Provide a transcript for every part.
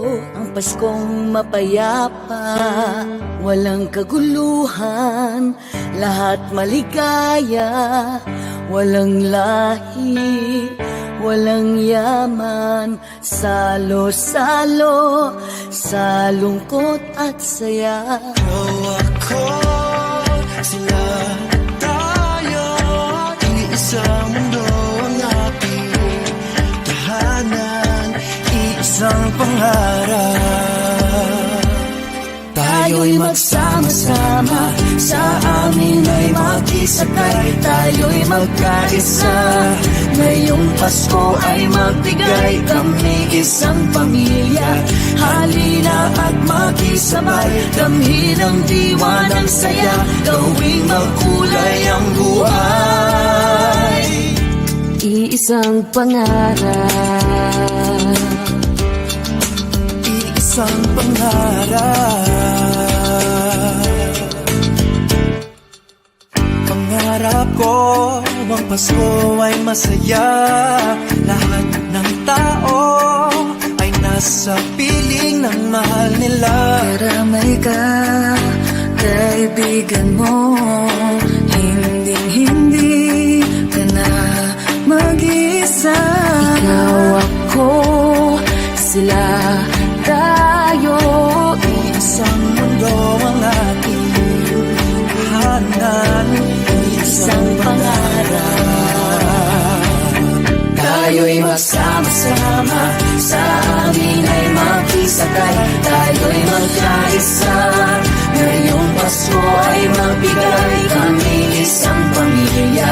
ang Paskong mapayapa, walang kaguluhan, lahat maligaya, walang lahi, walang yaman, salo-salo sa lungkot at saya. Ako, sila, tayo, iisang mundo ang ating tahanan, iisang pangarap. Tayo'y magsama-sama, sa amin ay makisakay, tayo'y magkaisa. Ngayong Pasko ay magbigay, kami isang pamilya. Halina at makisabay, damhin ang diwa ng saya, gawing magkulay ang buhay. Iisang pangarap, iisang pangarap. Pangarap ko, ang Pasko ay masaya. Lahat ng tao ay nasa piling ng mahal nila. karamay ka, kaibigan mo, hinding-hindi ka na mag-isa. Ikaw, ako, sila, tayo, Isang mundo ang ating tahanan, isang pangarap. tayo'y magsama-sama, sa amin ay makisakay, tayo'y magkaisa. Ngayong Pasko ay magbigay, kami isang pamilya.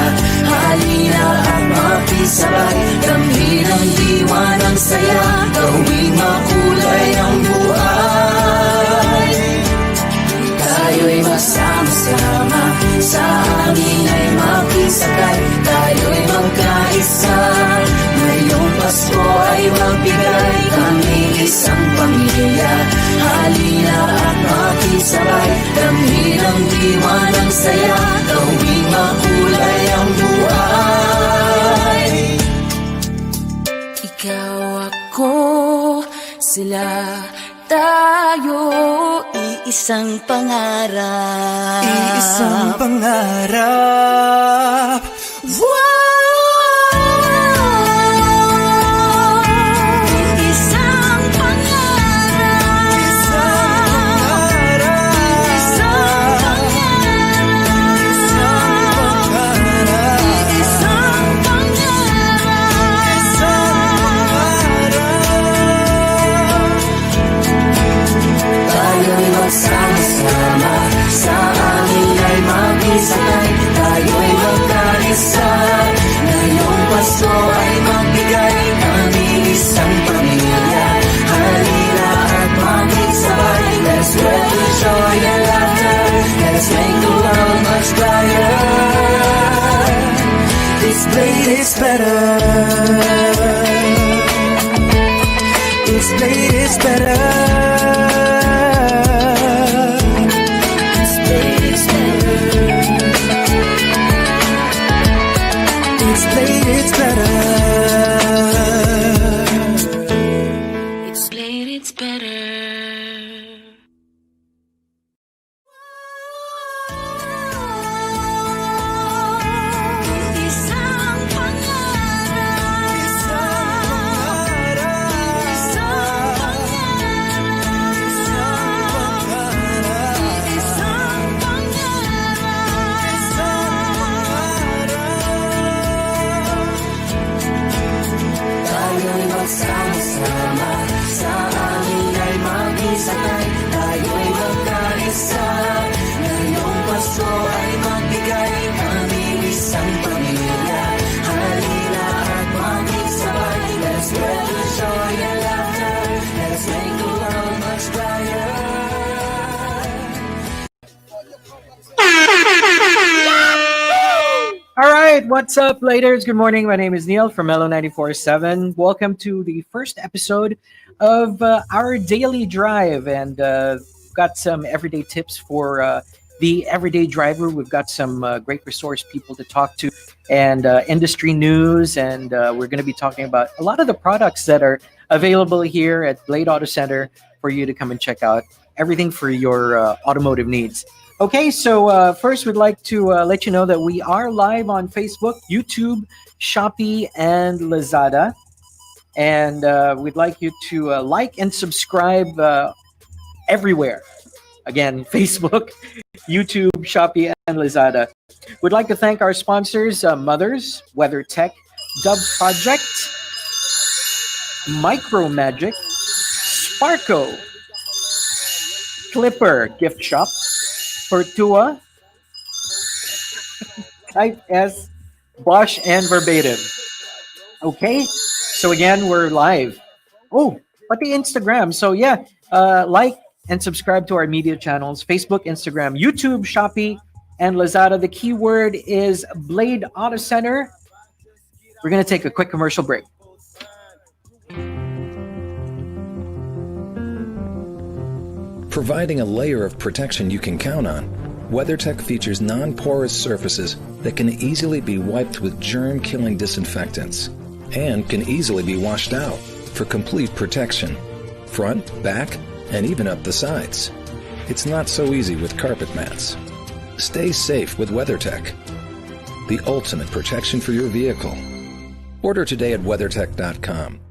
Halina at makisabay, damhin ang diwa ng saya, gawing makulay ang buhay. Tayo'y magsama-sama, sa amin ay makisakay, tayo'y magkaisa. Ngayong Pasko ay magbigay, kami isang pamilya. Halina at makisabay, damhin ang diwa ng saya, gawing makulay ang buhay. Ikaw, ako, sila, tayo, iisang pangarap. Iisang pangarap. Isang pangarap. Tayo'y magsama-sama, sa amin ay makisakay, tayo'y magkaisa. Ngayong Pasko ay magbigay, kami isang pamilya. Halina at makisabay, let's spread the joy and laughter, let's make the world much brighter. This blade is better, this blade is better. It's played, it's better. It's played, it's better. Isang pangarap. Tayo'y magsama-sama, sa amin ay makisakay, tayo'y magkaisa. Ngayong Pasko ay magbigay, kami isang pamilya. Halina at makisabay, let's spread the joy and laughter, let's make the world much brighter. All right, what's up, ladies? Good morning. My name is Neil from Mellow 94.7. Welcome to the first episode of our daily drive, and got some everyday tips for the everyday driver. We've got some great resource people to talk to, and industry news, and we're going to be talking about a lot of the products that are available here at Blade Auto Center for you to come and check out everything for your automotive needs. Okay, so first we'd like to let you know that we are live on Facebook, YouTube, Shopee, and Lazada. And we'd like you to like and subscribe everywhere. Again, Facebook, YouTube, Shopee, and Lazada. We'd like to thank our sponsors, Mothers, WeatherTech, Dub Project, Micro Magic, Sparko, Clipper Gift Shop, Fortua, Type S, Bosch, and Verbatim. Okay, so again, we're live. Oh, but the Instagram. So yeah, like and subscribe to our media channels: Facebook, Instagram, YouTube, Shopee, and Lazada. The keyword is Blade Auto Center. We're gonna take a quick commercial break. Providing a layer of protection you can count on, WeatherTech features non-porous surfaces that can easily be wiped with germ-killing disinfectants and can easily be washed out for complete protection, front, back, and even up the sides. It's not so easy with carpet mats. Stay safe with WeatherTech, the ultimate protection for your vehicle. Order today at weathertech.com.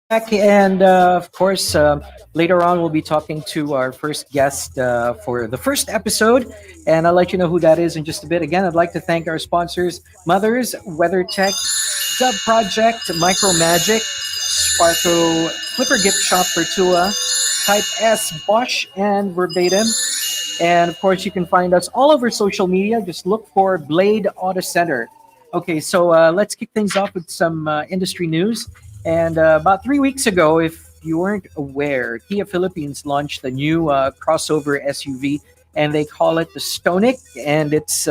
Back, and of course, later on we'll be talking to our first guest for the first episode, and I'll let you know who that is in just a bit. Again, I'd like to thank our sponsors: Mothers, WeatherTech, Dub Project, Micro Magic, Sparko, Clipper Gift Shop, Fortua, Type S, Bosch, and Verbatim. And of course, you can find us all over social media. Just look for Blade Auto Center. Okay, so let's kick things off with some industry news. And about 3 weeks ago, if you weren't aware, Kia Philippines launched a new crossover SUV, and they call it the Stonic, and it's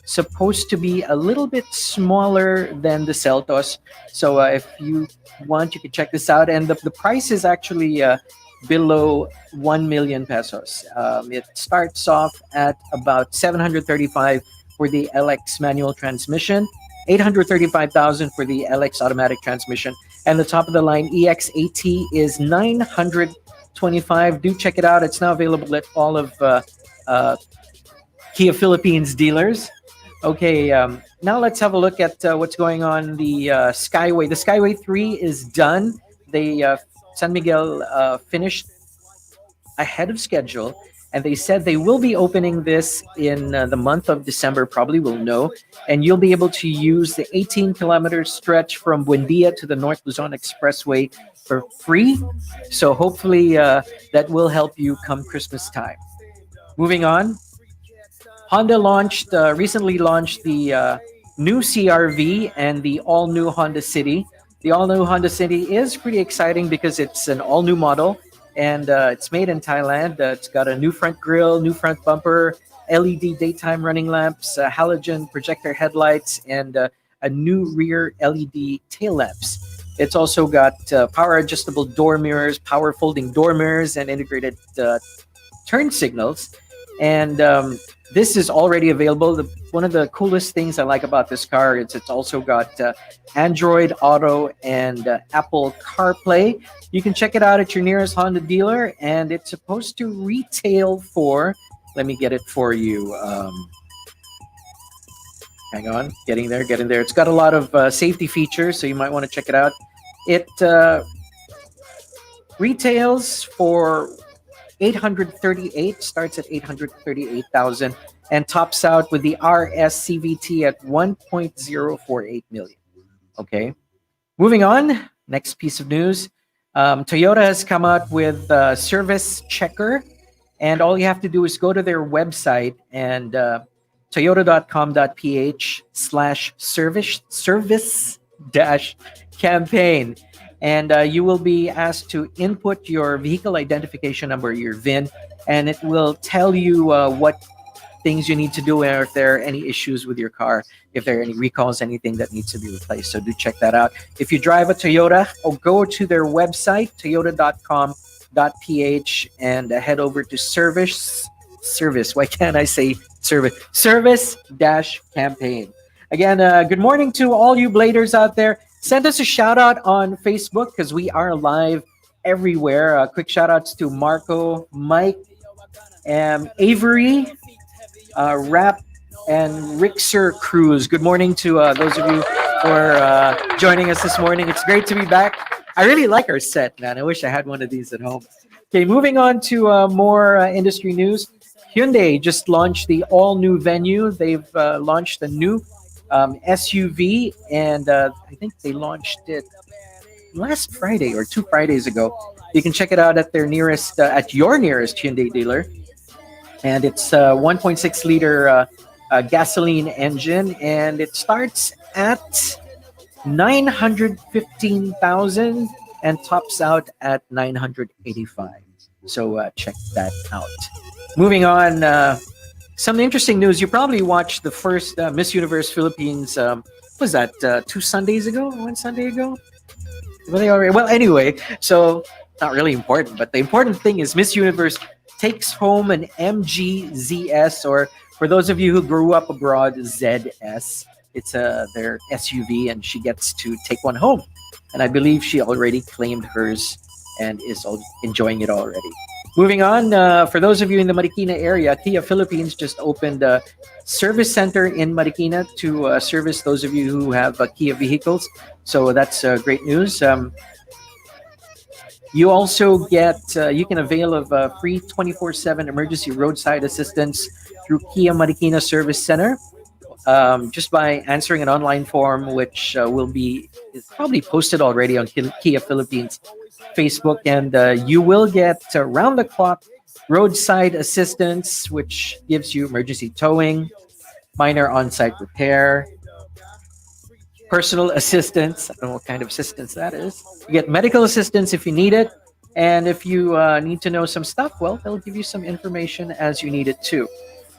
supposed to be a little bit smaller than the Seltos. So if you want, you can check this out. And the price is actually below 1 million pesos. It starts off at about 735 for the LX manual transmission, 835,000 for the LX automatic transmission, and the top of the line EX80 is 925. Do check it out. It's now available at all of Kia Philippines dealers. Okay, now let's have a look at what's going on the Skyway. The Skyway 3 is done. They San Miguel finished ahead of schedule, and they said they will be opening this in the month of December, probably will know, and you'll be able to use the 18-kilometer stretch from Buendia to the North Luzon Expressway for free. So hopefully that will help you come Christmas time. Moving on, Honda recently launched the new CRV and the all-new Honda City. The all-new Honda City is pretty exciting because it's an all-new model, and it's made in Thailand. It's got a new front grille, new front bumper, LED daytime running lamps, halogen projector headlights, and a new rear LED tail lamps. It's also got power adjustable door mirrors, power folding door mirrors, and integrated turn signals. And this is already available. One of the coolest things I like about this car is it's also got Android Auto and Apple CarPlay. You can check it out at your nearest Honda dealer, and it's supposed to retail for, let me get it for you. Hang on, getting there. It's got a lot of safety features, so you might want to check it out. It retails for 838, starts at 838,000, and tops out with the RS CVT at 1.048 million. Okay, moving on. Next piece of news: Toyota has come out with Service Checker, and all you have to do is go to their website and toyota.com.ph/service-campaign. And you will be asked to input your vehicle identification number, your VIN, and it will tell you what things you need to do, or if there are any issues with your car, if there are any recalls, anything that needs to be replaced. So do check that out. If you drive a Toyota, or go to their website, toyota.com.ph, and head over to service. Why can't I say service? Service-campaign. Again, good morning to all you bladers out there. Send us a shout out on Facebook because we are live everywhere. Quick shout outs to Marco, Mike, Avery, Rap, and Rixer Cruz. Good morning to those of you who are joining us this morning. It's great to be back. I really like our set, man. I wish I had one of these at home. Okay, moving on to more industry news. Hyundai just launched the all-new Venue. They've launched the new SUV, and I think they launched it last Friday or 2 Fridays ago. You can check it out at their nearest, at your nearest Hyundai dealer. And it's a 1.6 liter gasoline engine, and it starts at 915,000 and tops out at 985. So check that out. Moving on. Some interesting news. You probably watched the first Miss Universe Philippines. Was that 2 Sundays ago? 1 Sunday ago? Were they already? Well, anyway, so not really important, but the important thing is Miss Universe takes home an MG ZS, or for those of you who grew up abroad, ZS. It's their SUV, and she gets to take one home. And I believe she already claimed hers and is enjoying it already. Moving on, for those of you in the Marikina area, Kia Philippines just opened a service center in Marikina to service those of you who have Kia vehicles. So that's great news. You also get, you can avail of free 24/7 emergency roadside assistance through Kia Marikina Service Center, just by answering an online form, which is probably posted already on Kia Philippines Facebook, and you will get round-the-clock roadside assistance, which gives you emergency towing, minor on-site repair, personal assistance. I don't know what kind of assistance that is. You get medical assistance if you need it, and if you need to know some stuff, well, they'll give you some information as you need it too.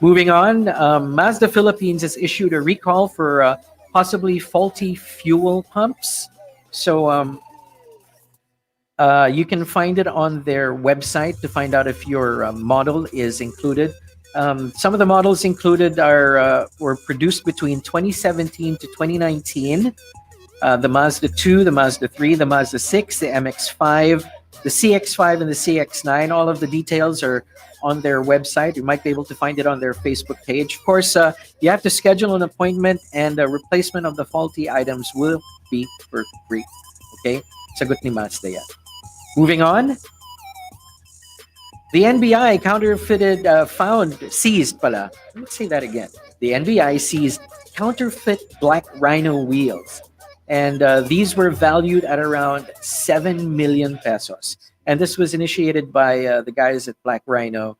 Moving on, Mazda Philippines has issued a recall for possibly faulty fuel pumps. So you can find it on their website to find out if your model is included. Some of the models included were produced between 2017 to 2019. The Mazda 2, the Mazda 3, the Mazda 6, the MX-5, the CX-5, and the CX-9. All of the details are on their website. You might be able to find it on their Facebook page. Of course, you have to schedule an appointment, and the replacement of the faulty items will be for free. Okay? Sagot ni Mazda yan. Moving on. The NBI seized pala. Let's say that again. The NBI seized counterfeit Black Rhino wheels. And these were valued at around 7 million pesos. And this was initiated by the guys at Black Rhino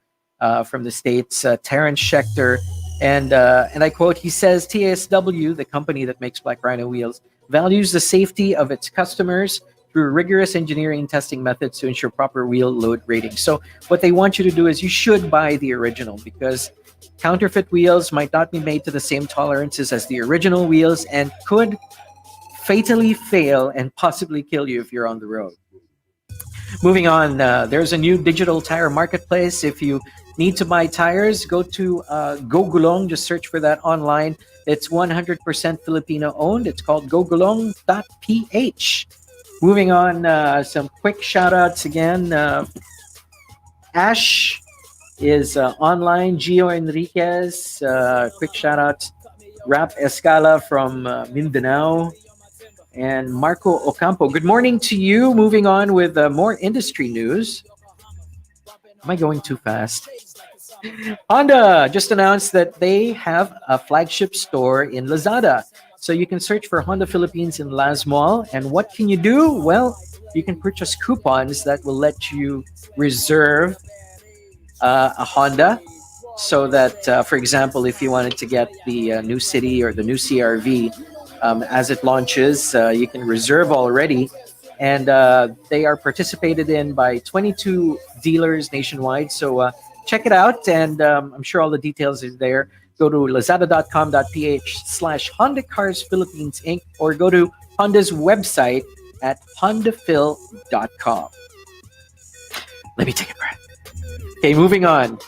from the States, Terrence Schechter. And I quote, he says, TSW, the company that makes Black Rhino wheels, values the safety of its customers, through rigorous engineering and testing methods to ensure proper wheel load rating. So what they want you to do is you should buy the original, because counterfeit wheels might not be made to the same tolerances as the original wheels and could fatally fail and possibly kill you if you're on the road. Moving on, there's a new digital tire marketplace. If you need to buy tires, go to Gogulong. Just search for that online. It's 100% Filipino owned. It's called gogulong.ph. Moving on, some quick shout outs again. Ash is online. Gio Enriquez, quick shout out. Rap Escala from Mindanao. And Marco Ocampo. Good morning to you. Moving on with more industry news. Am I going too fast? Honda just announced that they have a flagship store in Lazada. So you can search for Honda Philippines in Laz Mall. And what can you do? Well, you can purchase coupons that will let you reserve a Honda. So that, for example, if you wanted to get the new City or the new CRV, as it launches, you can reserve already. And they are participated in by 22 dealers nationwide. So check it out. And I'm sure all the details are there. Go to lazada.com.ph/Honda Cars Philippines Inc. or go to Honda's website at hondafil.com. Let me take a breath. Okay, moving on.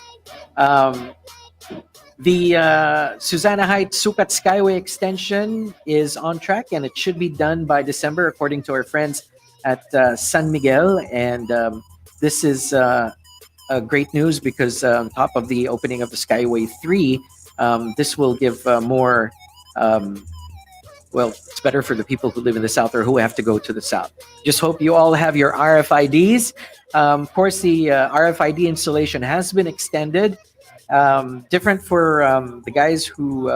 The Susanna Heights Sukat Skyway extension is on track, and it should be done by December, according to our friends at San Miguel. And this is great news because on top of the opening of the Skyway 3, this will give more, well, it's better for the people who live in the South or who have to go to the South. Just hope you all have your RFIDs. Of course, the RFID installation has been extended. Different for the guys who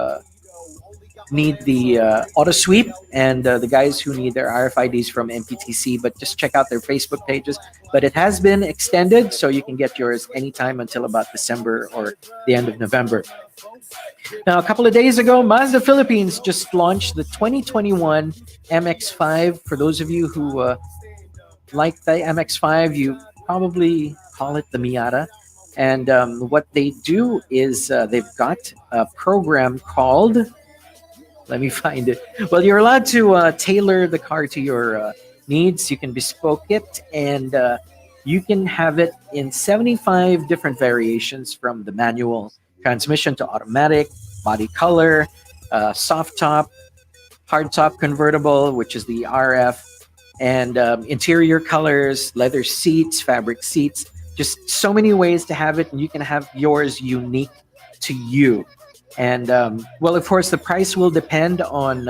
need the auto sweep and the guys who need their RFIDs from MPTC, but just check out their Facebook pages. But it has been extended, so you can get yours anytime until about December or the end of November. Now, a couple of days ago, Mazda Philippines just launched the 2021 MX-5. For those of you who like the MX-5, you probably call it the Miata. And what they do is they've got a program called, let me find it. Well, you're allowed to tailor the car to your needs. You can bespoke it, and you can have it in 75 different variations, from the manual transmission to automatic, body color, soft top, hard top convertible, which is the RF, and interior colors, leather seats, fabric seats. Just so many ways to have it, and you can have yours unique to you. And well, of course, the price will depend on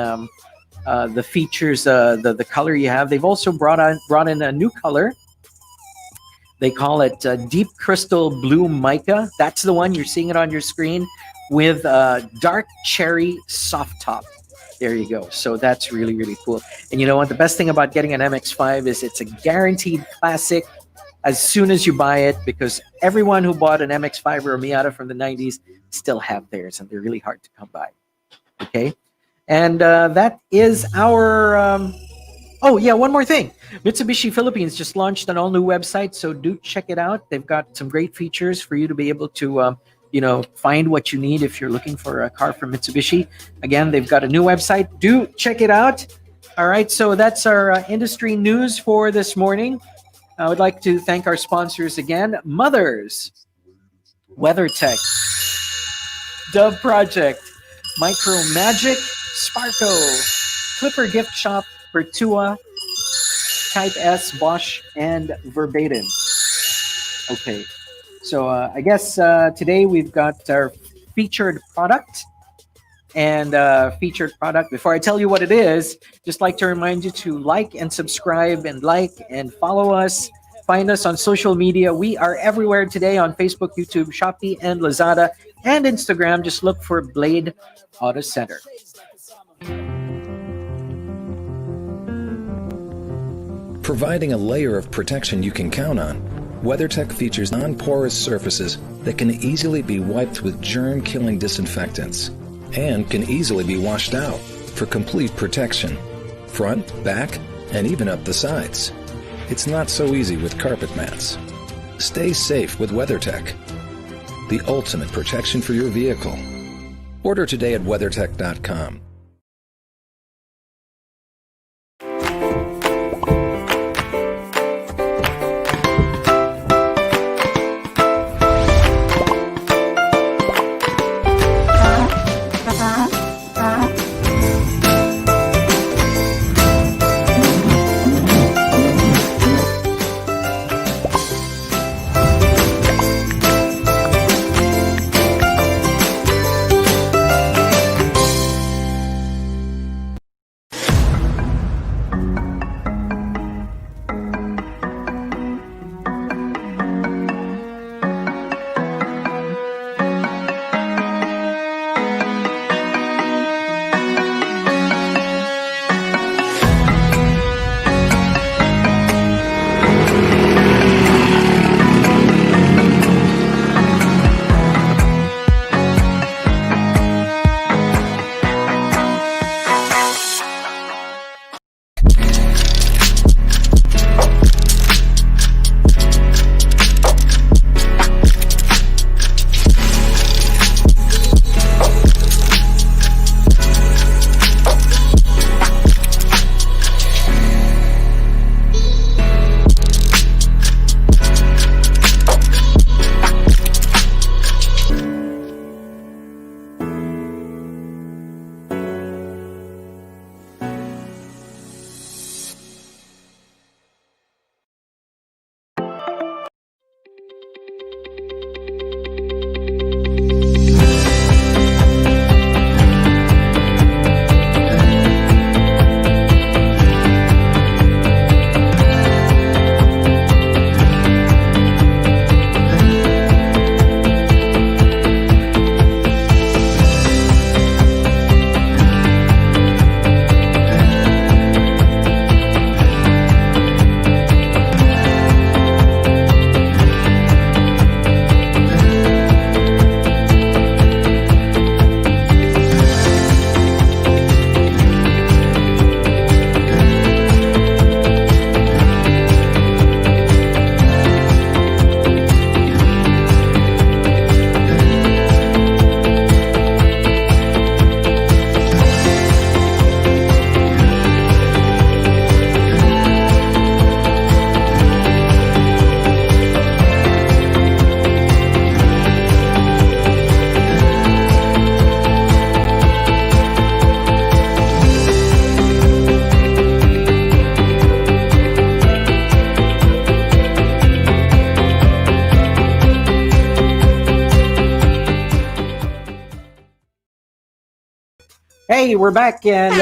the features, the color you have. They've also brought in a new color. They call it Deep Crystal Blue Mica. That's the one, you're seeing it on your screen, with dark cherry soft top. There you go. So that's really, really cool. And you know what? The best thing about getting an MX-5 is it's a guaranteed classic as soon as you buy it, because everyone who bought an MX-5 or a Miata from the 90s still have theirs, and they're really hard to come by. Okay? And that is our... oh, yeah, one more thing. Mitsubishi Philippines just launched an all-new website, so do check it out. They've got some great features for you to be able to, find what you need if you're looking for a car from Mitsubishi. Again, they've got a new website. Do check it out. All right, so that's our industry news for this morning. I would like to thank our sponsors again. Mothers, Weathertech, Dove Project, Micro Magic, Sparko, Clipper Gift Shop, Pertua, Type S, Bosch, and Verbatim. Okay, so I guess today we've got our featured product. And featured product. Before I tell you what it is, just like to remind you to like and subscribe and follow us. Find us on social media. We are everywhere today on Facebook, YouTube, Shopee, and Lazada, and Instagram. Just look for Blade Auto Center. Providing a layer of protection you can count on, WeatherTech features non-porous surfaces that can easily be wiped with germ-killing disinfectants and can easily be washed out for complete protection. Front, back, and even up the sides. It's not so easy with carpet mats. Stay safe with WeatherTech, the ultimate protection for your vehicle. Order today at weathertech.com. Hey, we're back, and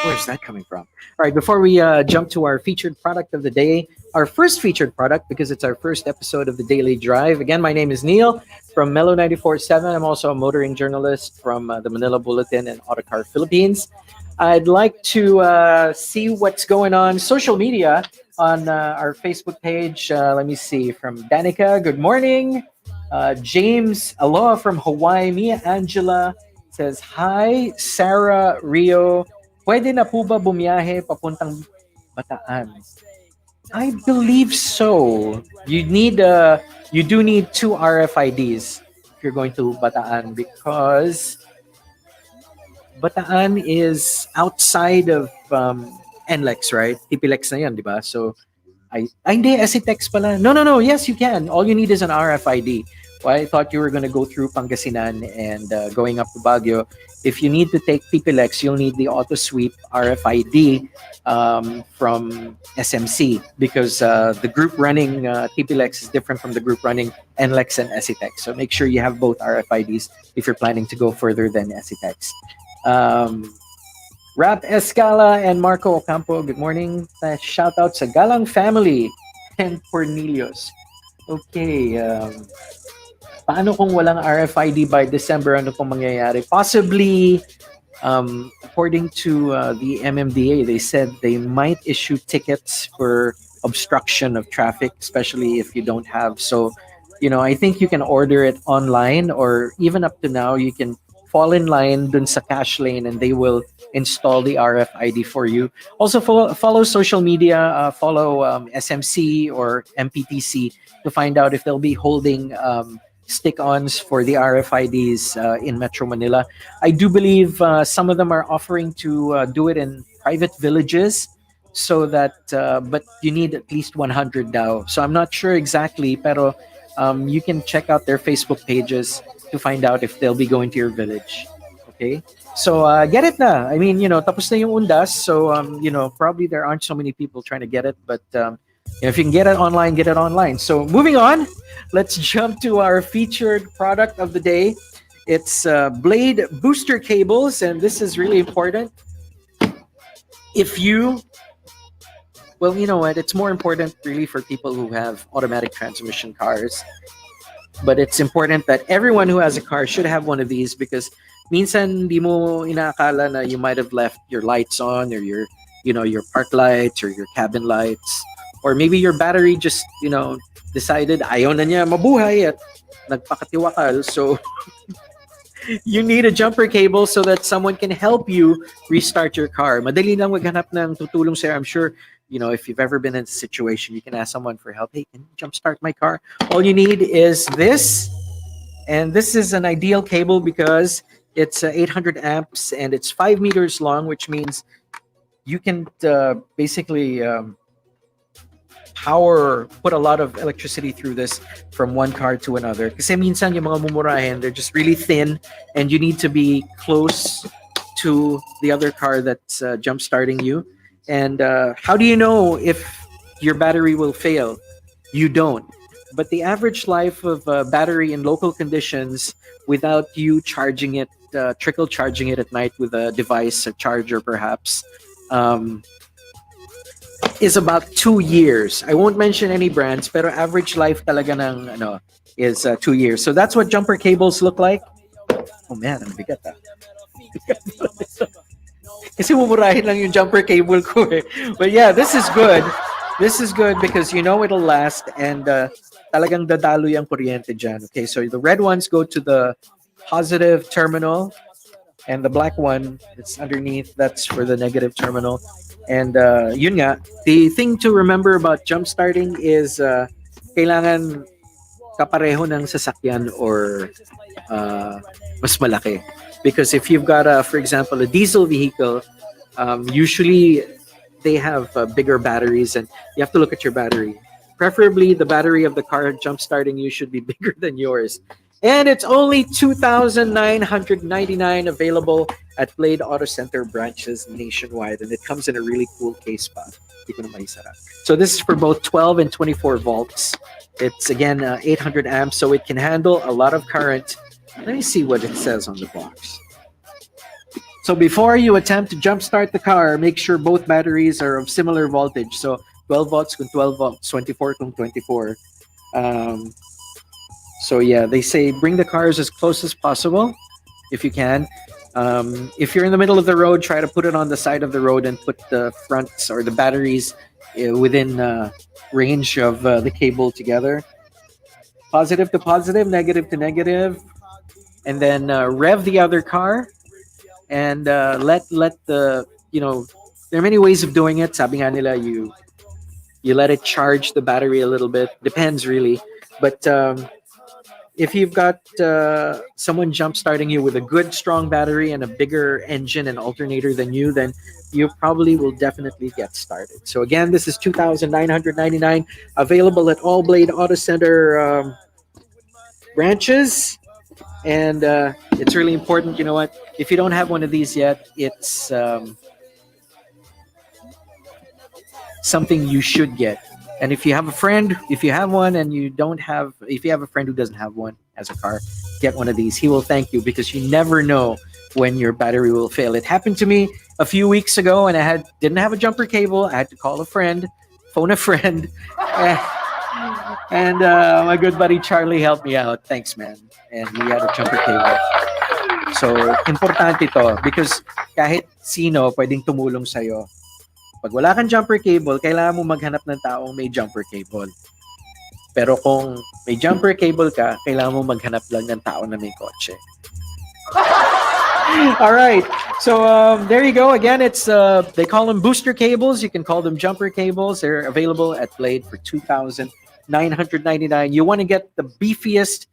where's that coming from? All right, before we jump to our featured product of the day, our first featured product, because it's our first episode of the Daily Drive. Again, my name is Neil from Mellow 94.7. I'm also a motoring journalist from the Manila Bulletin and Autocar Philippines. I'd like to see what's going on social media on our Facebook page. Let me see. From Danica, good morning. James Aloha from Hawaii. Mia Angela says, hi. Sarah Rio, pwede na po ba bumiyahe papuntang Bataan? I believe so. You do need two RFIDs if you're going to Bataan, because Bataan is outside of NLEX, right? TPLEX na yan, di ba? So, hindi, SCTEX pala. No. Yes, you can. All you need is an RFID. Well, I thought you were going to go through Pangasinan and going up to Baguio. If you need to take TPLEX, you'll need the Auto Sweep RFID from SMC, because the group running TPLEX is different from the group running NLEX and SCTEX. So make sure you have both RFIDs if you're planning to go further than SCTEX. Rap Escala and Marco Ocampo, good morning. Shout out sa Galang family and Cornelius. Okay, paano kung walang RFID by December? Ano pong mangyayari? Possibly, according to the MMDA, they said they might issue tickets for obstruction of traffic, especially if you don't have. So, I think you can order it online, or even up to now, you can fall in line dun sa cash lane and they will install the RFID for you. Also follow social media, follow SMC or MPTC to find out if they'll be holding stick-ons for the RFIDs in Metro Manila. I do believe some of them are offering to do it in private villages, so that but you need at least 100 daw. So I'm not sure exactly, pero you can check out their Facebook pages to find out if they'll be going to your village. Okay, so get it na. I mean, tapos na yung undas, so probably there aren't so many people trying to get it, but if you can get it online, get it online. So moving on, let's jump to our featured product of the day. It's Blade booster cables, and this is really important. If you Well, you know what? It's more important really for people who have automatic transmission cars. But it's important that everyone who has a car should have one of these, because minsan di mo inaakala na you might have left your lights on, or your park lights or your cabin lights, or maybe your battery just decided ayaw na niya mabuhay at nagpakatiwakal. So you need a jumper cable so that someone can help you restart your car. Madali lang maghanap ng tutulong sa'yo. I'm sure if you've ever been in a situation, you can ask someone for help. Hey, can you jumpstart my car? All you need is this. And this is an ideal cable because it's 800 amps and it's 5 meters long, which means you can basically put a lot of electricity through this from one car to another. Kasi minsan yung mga mumurahin, they're just really thin and you need to be close to the other car that's jump starting you. And how do you know if your battery will fail? You don't. But the average life of a battery in local conditions, without you charging it, trickle charging it at night with a device, a charger perhaps, is about 2 years. I won't mention any brands, pero average life talaga ng is 2 years. So that's what jumper cables look like. Oh man, ang bigat ah. Kasi mumurahin lang yung jumper cable ko eh. But yeah, this is good. This is good because it'll last, and talagang dadalo yung kuryente dyan. Okay, so the red ones go to the positive terminal, and the black one that's underneath, that's for the negative terminal. And yun nga, the thing to remember about jump starting is kailangan kapareho ng sasakyan or mas malaki. Because if you've got for example, a diesel vehicle, usually they have bigger batteries, and you have to look at your battery. Preferably, the battery of the car jump starting you should be bigger than yours. And it's only $2,999 available at Blade Auto Center branches nationwide, and it comes in a really cool case pa. So this is for both 12 and 24 volts. It's again 800 amps, so it can handle a lot of current. Let me see what it says on the box. So before you attempt to jumpstart the car, make sure both batteries are of similar voltage. So 12 volts kung 12 volts, 24 kung 24. So yeah, they say bring the cars as close as possible if you can. If you're in the middle of the road, try to put it on the side of the road and put the fronts or the batteries within range of the cable together. Positive to positive, negative to negative. And then rev the other car and let the there are many ways of doing it. Sabi nga nila, you let it charge the battery a little bit. Depends really, but if you've got someone jump starting you with a good strong battery and a bigger engine and alternator than you, then you probably will definitely get started. So again, this is $2,999, available at all Blade Auto Center branches. And it's really important, you know what, if you don't have one of these yet, it's something you should get. And if you have a friend, if you have one and you don't have, if you have a friend who doesn't have one as a car, get one of these. He will thank you, because you never know when your battery will fail. It happened to me a few weeks ago, and I didn't have a jumper cable. I had to call a friend, phone a friend, and my good buddy Charlie helped me out. Thanks, man. And we had a jumper cable. So, importante to, because kahit sino pwedeng tumulong sa'yo. Pag wala kang jumper cable, kailangan mo maghanap ng taong may jumper cable. Pero kung may jumper cable ka, kailangan mo maghanap lang ng tao na may kotse. All right. So there you go. Again, it's they call them booster cables. You can call them jumper cables. They're available at Blade for 2,999. You want to get the beefiest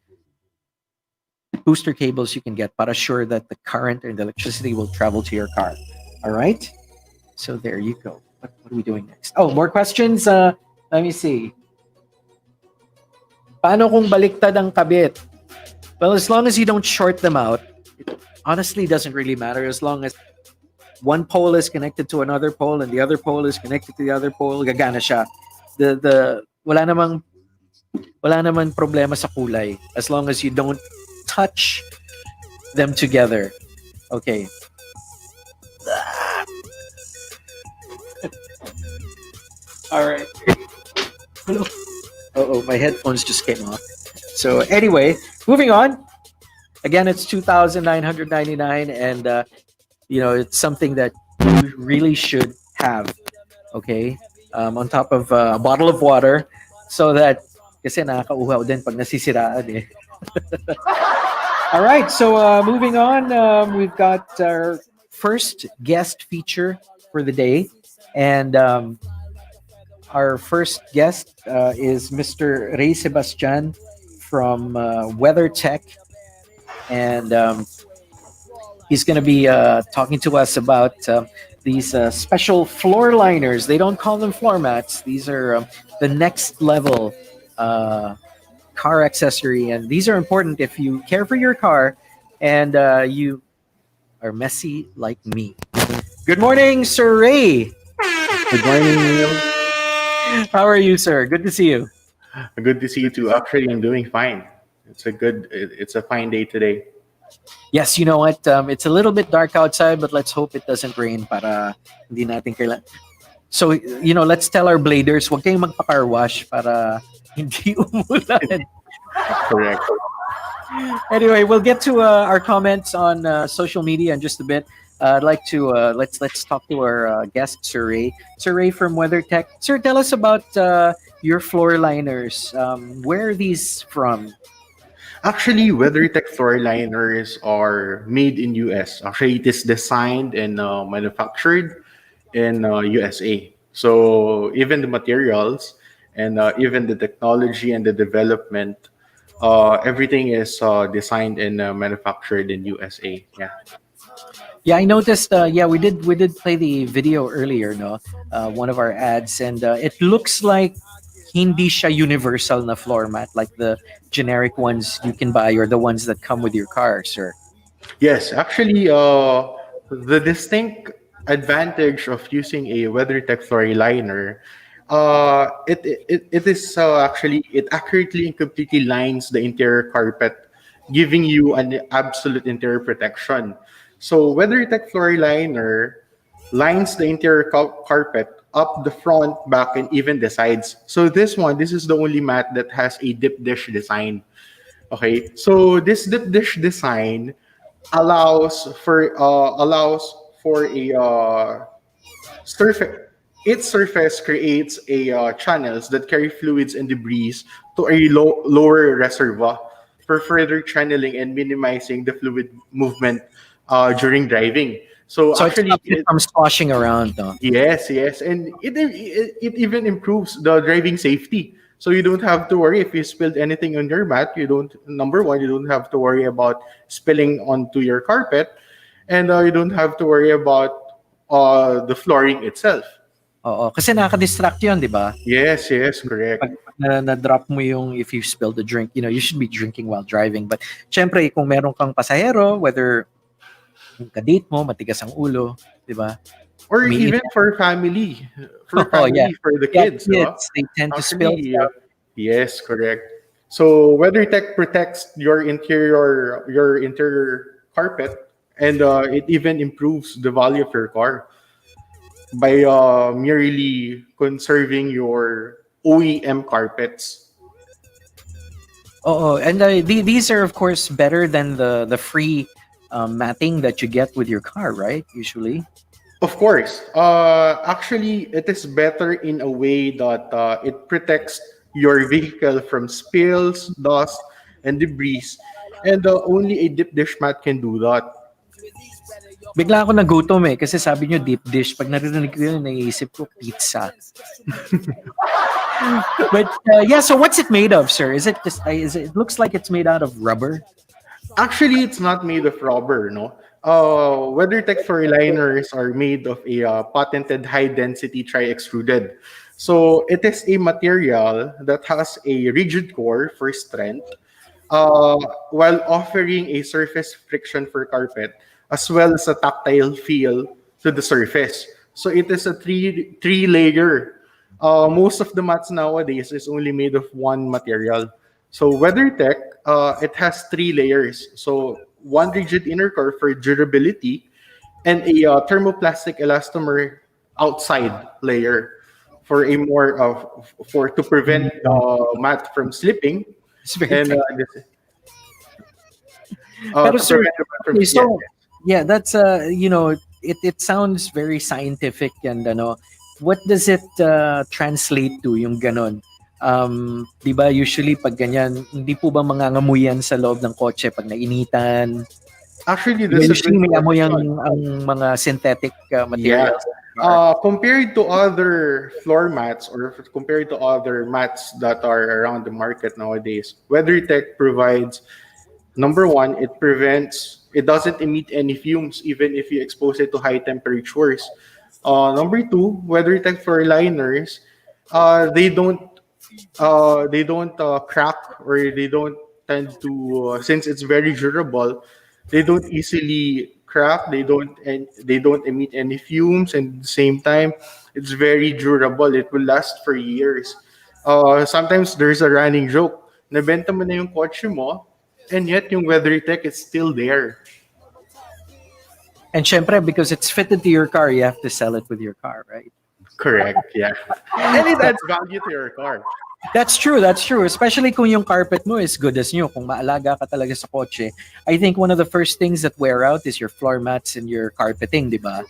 booster cables you can get, but assure that the current and the electricity will travel to your car. All right. So there you go. What are we doing next? Oh, more questions. Let me see. Paano kung baliktad ang kabit? Well, as long as you don't short them out, it honestly doesn't really matter. As long as one pole is connected to another pole and the other pole is connected to the other pole, gagana siya. The wala namang problema sa kulay as long as you don't touch them together. Okay. All right. Hello. Oh, my headphones just came off. So anyway, moving on. Again, it's 2,999, and it's something that you really should have. Okay, on top of a bottle of water, so that kasi nakakauhaw din pag nasisiraan eh. All right, so moving on, we've got our first guest feature for the day, and our first guest is Mr. Ray Sebastian from Weathertech, and he's going to be talking to us about these special floor liners. They don't call them floor mats. These are the next level car accessory, and these are important if you care for your car and you are messy like me. Good morning, Sir Ray. Good morning, Neil. How are you, sir? Good to see you. Good to see you too. Actually, I'm doing fine. It's a fine day today. Yes, you know what? It's a little bit dark outside, but let's hope it doesn't rain para hindi natin kailan. So, let's tell our bladers, huwag kayong magpa-car wash para hindi umulan. Correct. Anyway, we'll get to our comments on social media in just a bit. I'd like to let's talk to our guest, Sir Ray. Sir Ray from WeatherTech. Sir, tell us about your floor liners. Where are these from? Actually, WeatherTech floor liners are made in US. Actually, it is designed and manufactured in USA. So even the materials and even the technology and the development, everything is designed and manufactured in USA. Yeah. Yeah, I noticed. We did play the video earlier, no? One of our ads, and it looks like hindi siya universal na floor mat like the generic ones you can buy or the ones that come with your car, sir. Yes, actually, the distinct advantage of using a WeatherTech floor liner, it is actually it accurately and completely lines the interior carpet, giving you an absolute interior protection. So WeatherTech floor liner lines the interior carpet up the front, back, and even the sides. So this is the only mat that has a dip dish design. Okay, so this dip dish design allows for a surface. Its surface creates a channels that carry fluids and debris to a lower reservoir for further channeling and minimizing the fluid movement during driving. So So it actually, stops it from sloshing around, no? yes, and it even improves the driving safety. So you don't have to worry if you spilled anything on your mat. You don't Number one, you don't have to worry about spilling onto your carpet, and you don't have to worry about the flooring itself. Oo, kasi nakaka-distract 'yon, 'di ba? Yes, correct. Pag na-drop mo yung if you spill the drink, you should be drinking while driving. But syempre, kung meron kang pasahero, whether yung kadate mo, matigas ang ulo, 'di ba? Or Umiinit. even for family, Oh, yeah. for the Yeah, kids, no? kids, they tend to spill Actually, stuff. yes, correct. So WeatherTech protects your interior carpet, and it even improves the value of your car by merely conserving your OEM carpets. Oh, and these are of course better than the free matting that you get with your car, right? Usually. Of course, actually, it is better in a way that it protects your vehicle from spills, dust, and debris, and only a dip dish mat can do that. Bigla ako nagutom eh kasi sabi nyo deep dish. Pag narinig ko yun, naiisip ko pizza. But yeah, so what's it made of, sir? Is it just it looks like it's made out of rubber? Actually, it's not made of rubber, no. WeatherTech for liners are made of a patented high-density tri-extruded. So it is a material that has a rigid core for strength, while offering a surface friction for carpet, as well as a tactile feel to the surface. So it is a three layer. Most of the mats nowadays is only made of one material. So WeatherTech, it has three layers. So one rigid inner core for durability, and a thermoplastic elastomer outside layer for a more for to prevent mat from slipping, It's very and technical. Pero to sir, prevent the mat from okay, yes. so yeah, that's it sounds very scientific and what does it translate to yung ganon? 'Di ba usually pag ganyan, hindi po ba mangangamuyan sa loob ng kotse pag nainitan? Actually, 'Di ba that's a good usually may amoy question. ang mga synthetic Yeah. materials sa car. Compared to other floor mats or compared to other mats that are around the market nowadays, WeatherTech provides number one, it doesn't emit any fumes even if you expose it to high temperatures. Number two, WeatherTech for liners, uh, they don't they don't crack, or they don't tend to since it's very durable, they don't easily crack, they don't emit any fumes, and at the same time it's very durable, it will last for years. Sometimes there's a running joke, nabenta mo na yung kotse mo and yet yung WeatherTech is still there. And syempre because it's fitted to your car, you have to sell it with your car, right? Correct, yeah. And it adds value to your car. That's true, that's true. Especially kung yung carpet mo is good as new. Kung maalaga ka talaga sa kotse. I think one of the first things that wear out is your floor mats and your carpeting, di ba?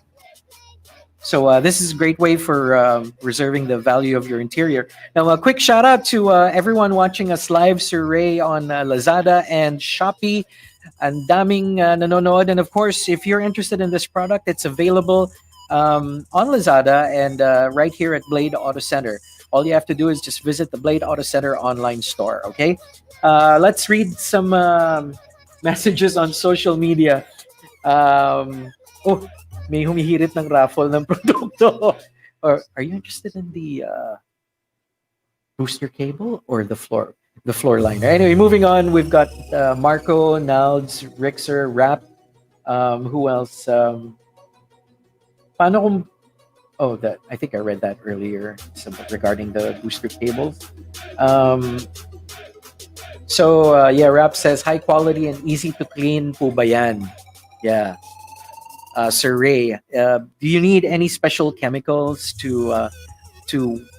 So this is a great way for reserving the value of your interior. Now, a quick shout out to everyone watching us live, Sir Ray on Lazada and Shopee. Ang daming nanonood. And of course, if you're interested in this product, it's available on Lazada and right here at Blade Auto Center. All you have to do is just visit the Blade Auto Center online store. Okay, let's read some messages on social media. Oh, may humihirit ng raffle ng produkto. Or are you interested in the booster cable or the floor liner? Anyway, moving on. We've got Marco, Nalds, Rixer, Rap. Who else? Paano kung Oh, that I think I read that earlier regarding the booster cables. Yeah, Rap says high quality and easy to clean po ba yan? Yeah. Sir Ray, do you need any special chemicals to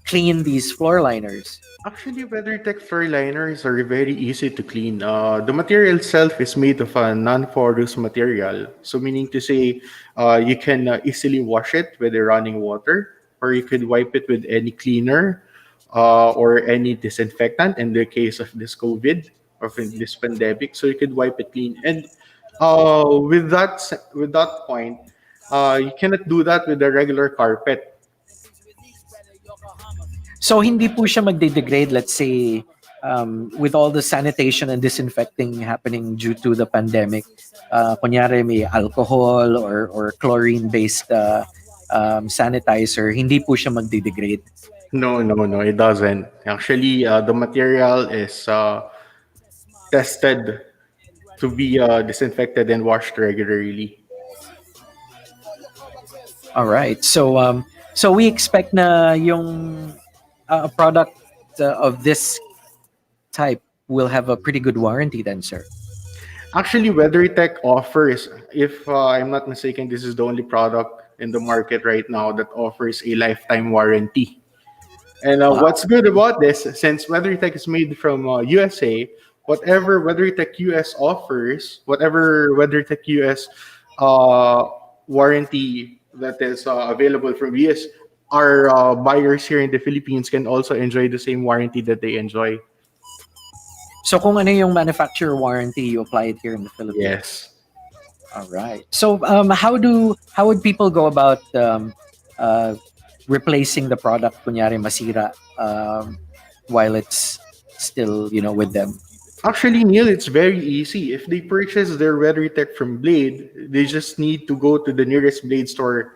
clean these floor liners? Actually, WeatherTech fur liners are very easy to clean. The material itself is made of a non-porous material. So meaning to say, you can easily wash it with a running water, or you could wipe it with any cleaner or any disinfectant in the case of this COVID or in this pandemic. So you could wipe it clean. And with that point, you cannot do that with a regular carpet. So hindi po siya magde-degrade, let's say, with all the sanitation and disinfecting happening due to the pandemic. Kunyari may alcohol or chlorine-based sanitizer, hindi po siya magde-degrade. No, no, no, it doesn't. Actually, the material is tested to be disinfected and washed regularly. All right. So we expect na yung a product of this type will have a pretty good warranty then, sir. Actually, WeatherTech offers, if I'm not mistaken, this is the only product in the market right now that offers a lifetime warranty. And Wow. what's good about this, since WeatherTech is made from USA, whatever WeatherTech US offers, whatever WeatherTech US warranty that is available from US, our buyers here in the Philippines can also enjoy the same warranty that they enjoy. So kung ano yung manufacturer warranty, you apply it here in the Philippines. Yes. All right. So, how would people go about uh, replacing the product? Kunyari masira while it's still with them. Actually, Neil, it's very easy. If they purchase their WeatherTech from Blade, they just need to go to the nearest Blade store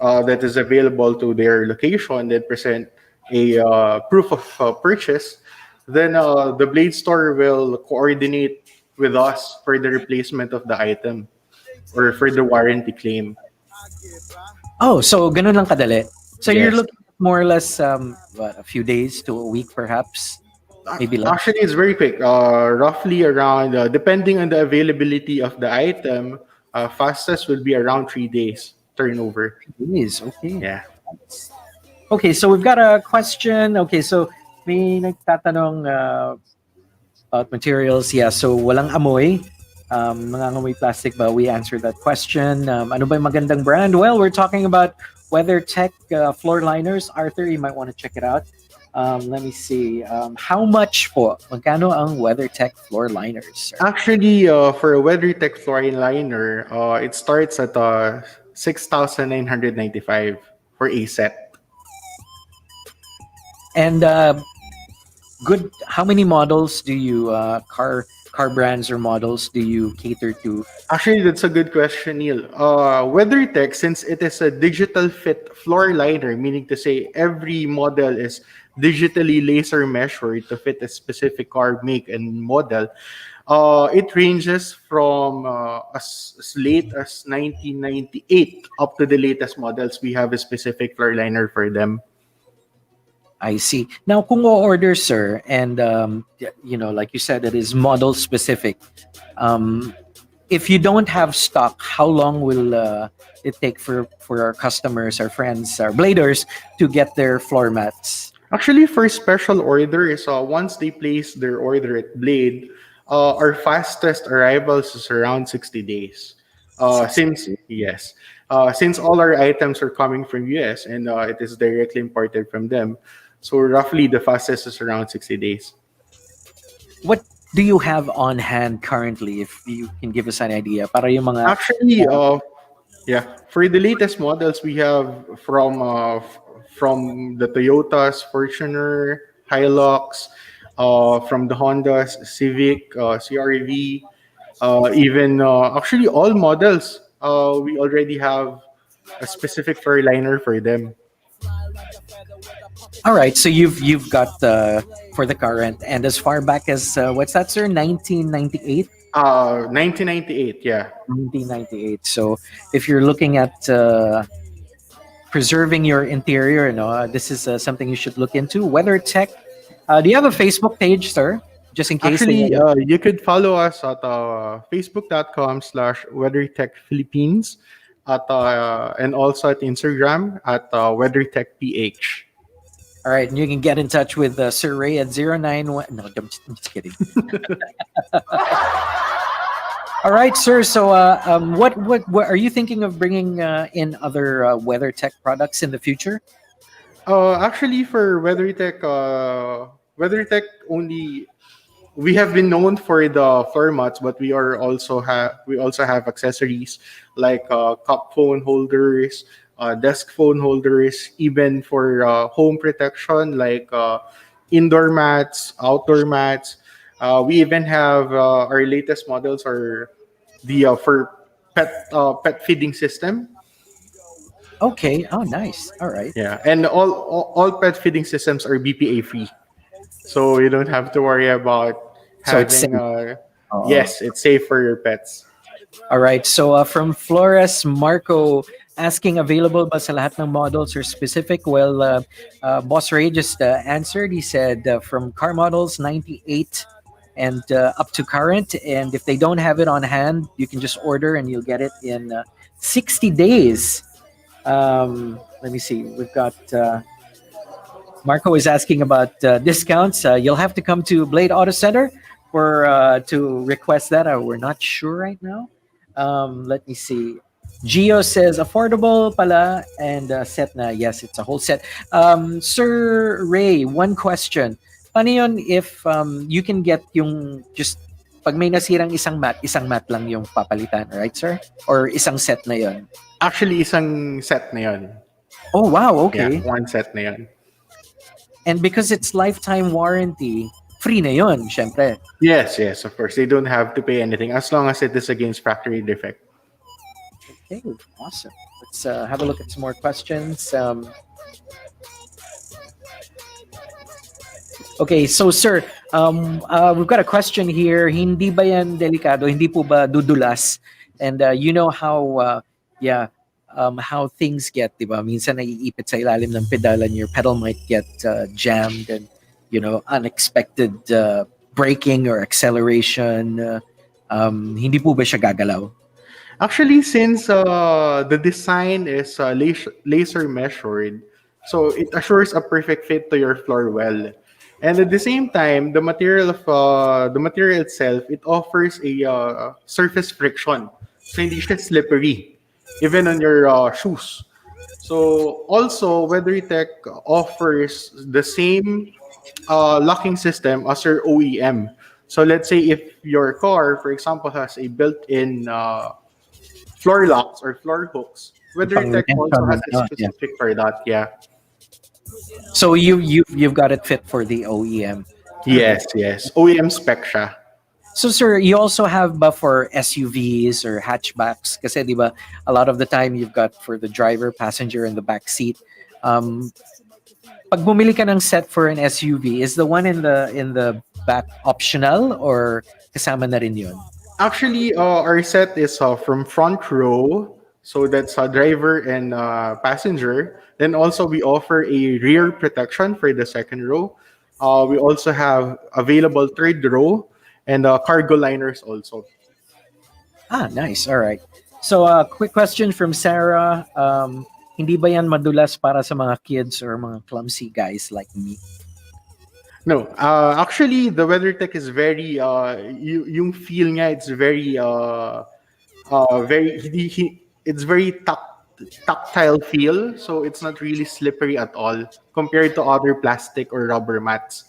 that is available to their location, then present a proof of purchase. Then the Blade store will coordinate with us for the replacement of the item or for the warranty claim. Oh, so ganun lang kadali. So you're Yes. looking at more or less what, a few days to a week perhaps, maybe less. Actually, it's very quick. Roughly around, depending on the availability of the item, fastest will be around 3 days turnover. Days, okay. Yeah. Okay, so we've got a question. Okay, so may nagtatanong about materials. Yeah, so walang amoy. Mangangamoy plastic ba? We answered that question. Ano ba yung magandang brand? Well, we're talking about WeatherTech floor liners. Arthur, you might want to check it out. Let me see. How much po? Magkano ang WeatherTech floor liners, sir? Actually, for a WeatherTech flooring liner, it starts at 6,995 for a set. And good. How many models do you car brands or models do you cater to? Actually, that's a good question, Neil. WeatherTech, since it is a digital fit floor liner, meaning to say every model is digitally laser measured to fit a specific car make and model, it ranges from as late as 1998 up to the latest models. We have a specific floor liner for them. I see. Now, kung o-order, sir, and like you said, it is model specific. Um, if you don't have stock, how long will it take for our customers, our friends, our bladers to get their floor mats? Actually, for special orders, once they place their order at Blade, our fastest arrivals is around 60 days. Since yes, since all our items are coming from US and it is directly imported from them, so roughly the fastest is around 60 days. What do you have on hand currently, if you can give us an idea? Para yung mga Actually, yeah, for the latest models we have from the Toyotas, Fortuner, Hilux, from the Hondas, Civic, CRV, even actually all models. We already have a specific fur liner for them. All right, so you've got for the current, and as far back as what's that, sir? 1998. 1998, yeah. 1998. So if you're looking at preserving your interior, this is something you should look into. WeatherTech. Do you have a Facebook page, sir? Just in case they. Actually, you could follow us at facebook.com/WeatherTech Philippines and also at Instagram at WeatherTechPH. All right, and you can get in touch with Sir Ray at 091. No, I'm just kidding. All right, sir. So, what are you thinking of bringing in other WeatherTech products in the future? Actually, for WeatherTech only we have been known for the floor mats, but we also have accessories like cup phone holders, desk phone holders, even for home protection like indoor mats, outdoor mats. We even have our latest models are the for pet feeding system. Okay. Oh, nice. All right. Yeah, and all pet feeding systems are BPA free, so you don't have to worry about So it's having. safe. Oh. Yes, it's safe for your pets. All right. So from Flores Marco asking available ba sa lahat ng models or specific? Well, Boss Ray just answered. He said from car models 98 and up to current. And if they don't have it on hand, you can just order and you'll get it in 60 days. Let me see. We've got Marco is asking about discounts. You'll have to come to Blade Auto Center for to request that. We're not sure right now. Let me see. Gio says affordable pala and set na. Yes, it's a whole set. Sir Ray, one question. Paano yun if you can get yung just pag may nasirang isang mat lang yung papalitan, right, sir? Or isang set na yon? Actually, isang set na yun. Oh, wow, Yeah, okay. one set na yun. And because it's lifetime warranty, free na yon, syempre. Yes, yes, of course. They don't have to pay anything as long as it is against factory defect. Okay, awesome. Let's have a look at some more questions. Okay, so sir, we've got a question here. Hindi ba yan delikado? Hindi po ba dudulas? And you know how, how things get, di ba? Minsan naiipit sa ilalim ng pedal and your pedal might get jammed and, unexpected braking or acceleration. Hindi po ba siya gagalaw? Actually, since the design is laser measured, so it assures a perfect fit to your floor well. And at the same time, the material itself, it offers a surface friction, so hindi siya slippery, even on your shoes. So also, WeatherTech offers the same locking system as your OEM. So let's say if your car, for example, has a built-in floor locks or floor hooks, Pang WeatherTech also has retention, a yeah. specific for that. Yeah. So you've got it fit for the OEM. Yes, yes. OEM spec siya. So sir, you also have ba for SUVs or hatchbacks? Kasi di ba, a lot of the time you've got for the driver, passenger, and the back seat. Pag bumili ka ng set for an SUV, is the one in the back optional or kasama na rin yun? Actually, our set is from front row. So that's driver and passenger. Then also we offer a rear protection for the second row. We also have available third row and cargo liners also. Ah, nice. All right. So, quick question from Sarah. Hindi ba yan madulas para sa mga kids or mga clumsy guys like me? No, actually, the WeatherTech is very, yung feel niya, it's very, it's very tactile feel. So it's not really slippery at all compared to other plastic or rubber mats.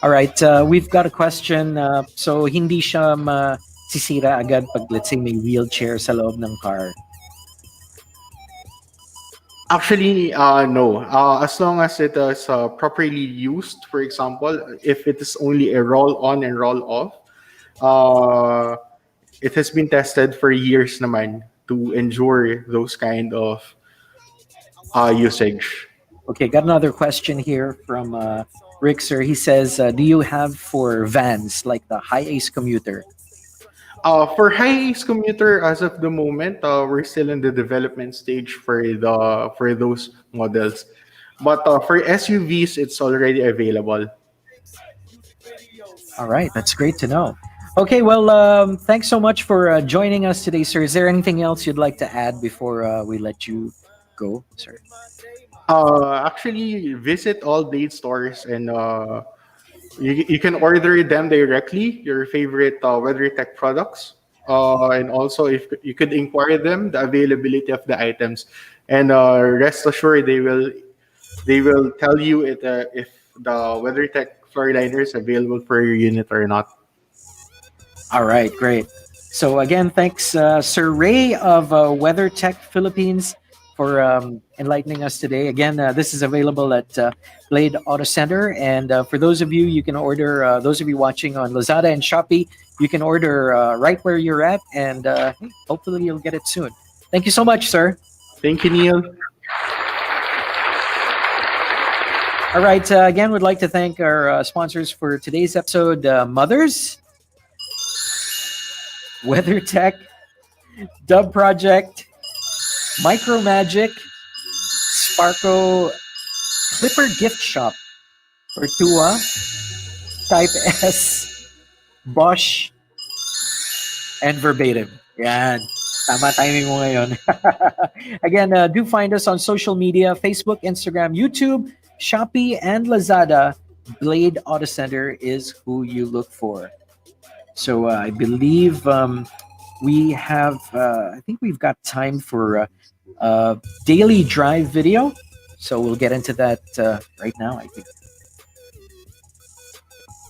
All right. We've got a question. So, hindi siya masisira agad pag, let's say, may wheelchair sa loob ng car. Actually, no. As long as it is properly used, for example, if it is only a roll on and roll off, it has been tested for years naman to endure those kind of usage. Okay, got another question here from Rick, sir. He says, do you have for vans like the High Ace Commuter? For high-ace commuter, as of the moment, we're still in the development stage for those models. But for SUVs, it's already available. All right, that's great to know. Okay, well, thanks so much for joining us today, sir. Is there anything else you'd like to add before we let you go, sir? Actually, visit all Date stores and you can order them directly, your favorite WeatherTech products. And also, if you could inquire them, the availability of the items, and rest assured they will tell you if the WeatherTech floor liner is available for your unit or not. All right, great. So again, thanks, Sir Ray of WeatherTech Philippines, for enlightening us today. Again, this is available at Blade Auto Center, and for those of you, you can order. Those of you watching on Lazada and Shopee, you can order right where you're at, and hopefully you'll get it soon. Thank you so much, sir. Thank you, Neil. All right. Again, we'd like to thank our sponsors for today's episode: Mothers, WeatherTech, Dub Project, Micro Magic, Sparko, Clipper Gift Shop, Ortua, Type S, Bosch, and Verbatim. Yan. Tama timing mo ngayon. Again, do find us on social media: Facebook, Instagram, YouTube, Shopee, and Lazada. Blade Auto Center is who you look for. So I believe we have, I think we've got time for a daily drive video. So we'll get into that right now, I think.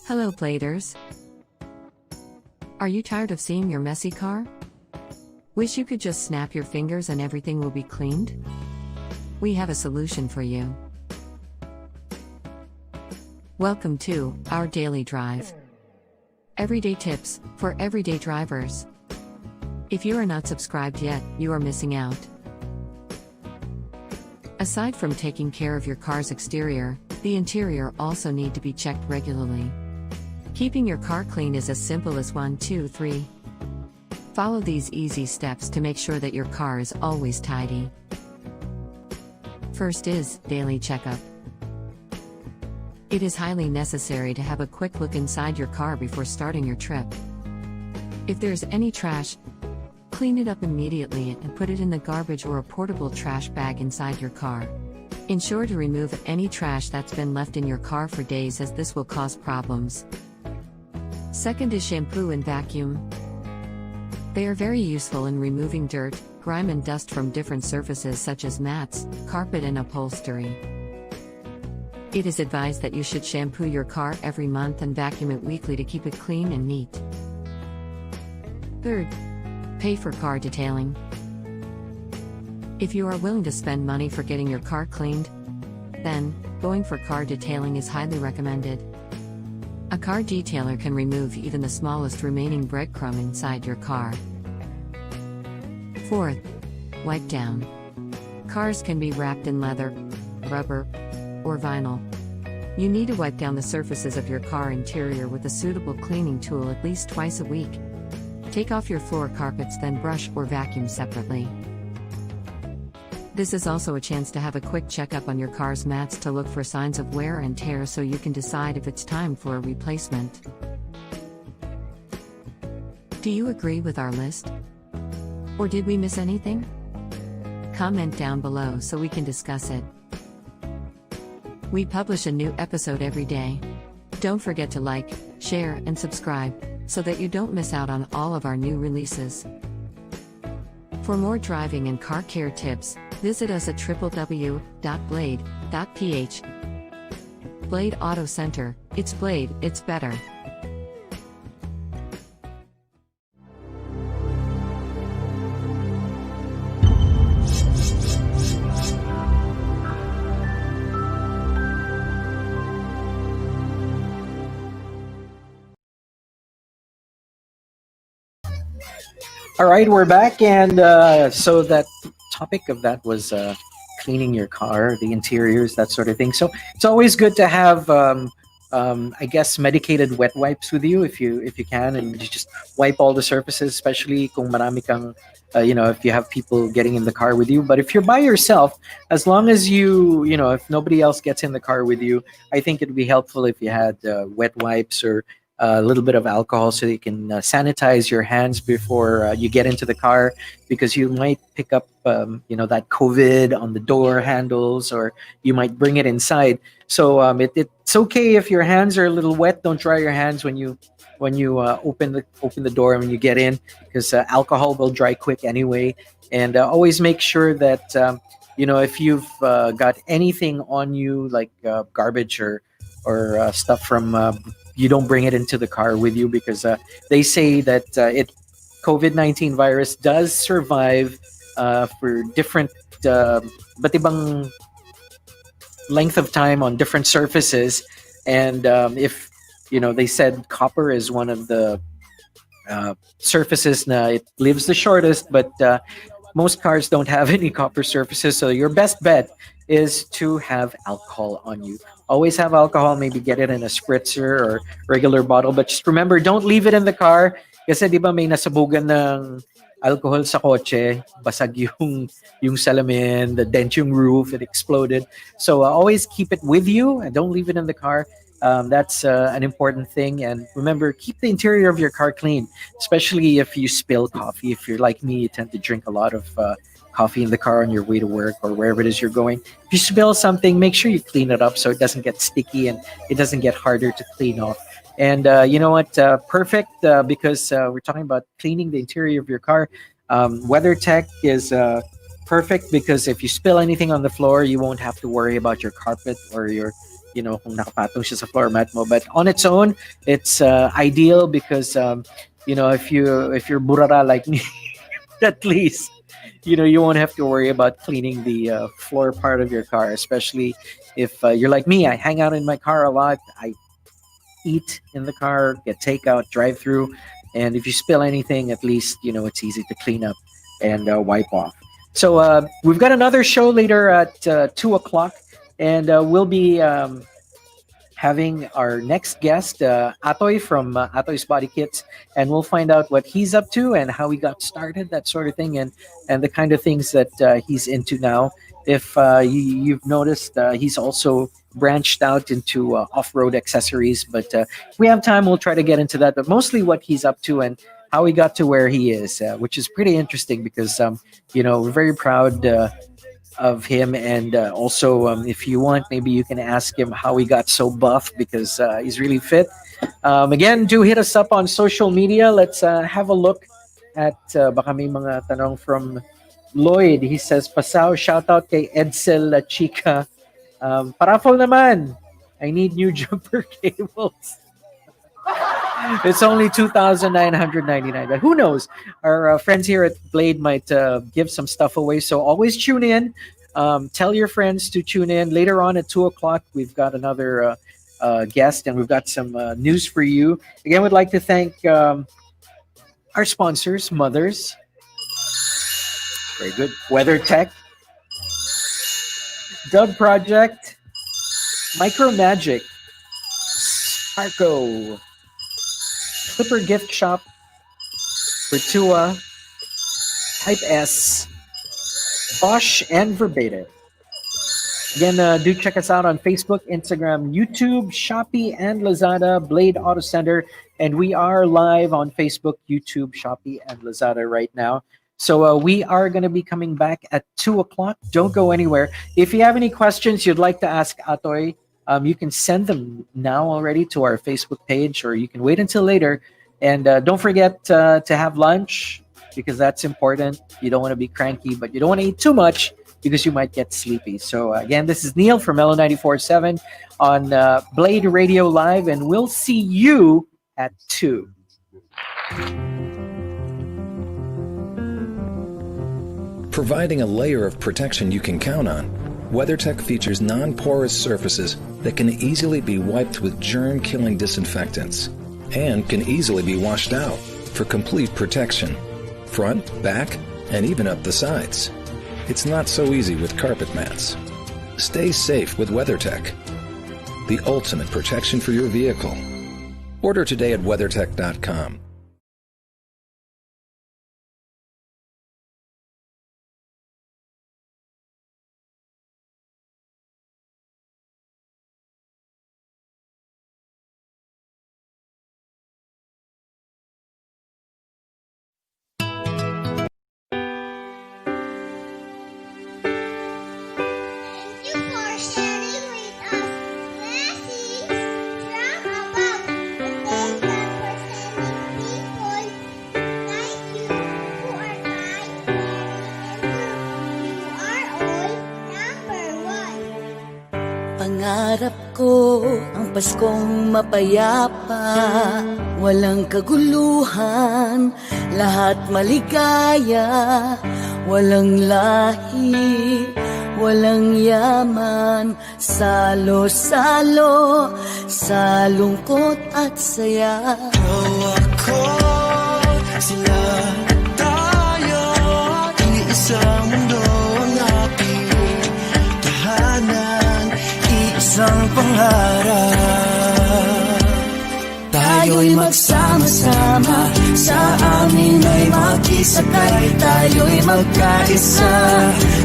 Hello, Platers. Are you tired of seeing your messy car? Wish you could just snap your fingers and everything will be cleaned? We have a solution for you. Welcome to our daily drive. Everyday tips for everyday drivers. If you are not subscribed yet, you are missing out. Aside from taking care of your car's exterior, the interior also need to be checked regularly. Keeping your car clean is as simple as 1, 2, 3. Follow these easy steps to make sure that your car is always tidy. First is daily checkup. It is highly necessary to have a quick look inside your car before starting your trip. If there's any trash, clean it up immediately and put it in the garbage or a portable trash bag inside your car. Ensure to remove any trash that's been left in your car for days, as this will cause problems. Second is shampoo and vacuum. They are very useful in removing dirt, grime and dust from different surfaces such as mats, carpet and upholstery. It is advised that you should shampoo your car every month and vacuum it weekly to keep it clean and neat. Third, pay for car detailing. If you are willing to spend money for getting your car cleaned, then going for car detailing is highly recommended. A car detailer can remove even the smallest remaining breadcrumb inside your car. Fourth, wipe down. Cars can be wrapped in leather, rubber, or vinyl. You need to wipe down the surfaces of your car interior with a suitable cleaning tool at least twice a week. Take off your floor carpets, then brush or vacuum separately. This is also a chance to have a quick checkup on your car's mats to look for signs of wear and tear so you can decide if it's time for a replacement. Do you agree with our list? Or did we miss anything? Comment down below so we can discuss it. We publish a new episode every day. Don't forget to like, share, and subscribe so that you don't miss out on all of our new releases. For more driving and car care tips, visit us at www.blade.ph. Blade Auto Center, it's Blade, it's better. All right, we're back, and so that topic of that was cleaning your car, the interiors, that sort of thing. So it's always good to have, I guess, medicated wet wipes with you if you can, and you just wipe all the surfaces, especially kung marami kang, if you have people getting in the car with you. But if you're by yourself, as long as if nobody else gets in the car with you, I think it'd be helpful if you had wet wipes or a little bit of alcohol so you can sanitize your hands before you get into the car, because you might pick up that COVID on the door handles, or you might bring it inside. So it's okay if your hands are a little wet. Don't dry your hands when you open the door and when you get in, because alcohol will dry quick anyway. And always make sure that if you've got anything on you like garbage or stuff from you don't bring it into the car with you, because they say that COVID-19 virus does survive for different but ibang length of time on different surfaces. And if they said copper is one of the surfaces na it lives the shortest, but most cars don't have any copper surfaces, so your best bet is to have alcohol on you. Always have alcohol, maybe get it in a spritzer or regular bottle, but just remember, don't leave it in the car, kasi di ba may nasabugan ng alcohol sa kotse, basag yung salamin, the dent yung roof, it exploded. So always keep it with you and don't leave it in the car. That's an important thing. And remember, keep the interior of your car clean, especially if you spill coffee. If you're like me, you tend to drink a lot of coffee in the car on your way to work or wherever it is you're going. If you spill something, make sure you clean it up so it doesn't get sticky and it doesn't get harder to clean off. And you know what? Perfect, because we're talking about cleaning the interior of your car. Weathertech is perfect, because if you spill anything on the floor, you won't have to worry about your carpet or your, kung nakapatong siya sa floor mat mo. But on its own, it's ideal because, if you're burara like me, at least you won't have to worry about cleaning the floor part of your car, especially if you're like me. I hang out in my car a lot. I eat in the car, get takeout, drive through, and if you spill anything, at least it's easy to clean up and wipe off. So we've got another show later at 2 o'clock, and we'll be having our next guest, Atoy from Atoy's Body Kits, and we'll find out what he's up to and how he got started, that sort of thing, and the kind of things that he's into now. If you've noticed, he's also branched out into off-road accessories, but if we have time, we'll try to get into that. But mostly what he's up to and how he got to where he is, which is pretty interesting because we're very proud of him, and also if you want, maybe you can ask him how he got so buff, because he's really fit. Again, do hit us up on social media. Let's have a look at baka may mga tanong from Lloyd. He says, Pasaw, shout out kay Edsel La Chica. Paraffle naman, I need new jumper cables. It's only 2,999, but who knows? Our friends here at Blade might give some stuff away, so always tune in. Tell your friends to tune in. Later on at 2 o'clock, we've got another guest, and we've got some news for you. Again, we'd like to thank our sponsors, Mothers. Very good. WeatherTech, Dub Project, Micro Magic, Sparko, Clipper Gift Shop, Virtua, Type S, Bosch, and Verbatim. Again, do check us out on Facebook, Instagram, YouTube, Shopee, and Lazada, Blade Auto Center. And we are live on Facebook, YouTube, Shopee, and Lazada right now. So we are going to be coming back at 2 o'clock. Don't go anywhere. If you have any questions you'd like to ask Atoy, you can send them now already to our Facebook page, or you can wait until later. And don't forget to have lunch, because that's important. You don't want to be cranky, but you don't want to eat too much because you might get sleepy. So again, this is Neil from Mellow 94.7 on Blade Radio Live, and we'll see you at 2. Providing a layer of protection you can count on, WeatherTech features non-porous surfaces that can easily be wiped with germ-killing disinfectants and can easily be washed out for complete protection, front, back, and even up the sides. It's not so easy with carpet mats. Stay safe with WeatherTech, the ultimate protection for your vehicle. Order today at weathertech.com. Pangarap ko ang Paskong mapayapa, walang kaguluhan, lahat maligaya, walang lahi, walang yaman, salo-salo sa lungkot at saya. Ako, sila, tayo, iisang mundo ang ating tahanan, iisang pangarap. Tayo'y magsama-sama, sa amin ay makisakay, tayo'y magkaisa.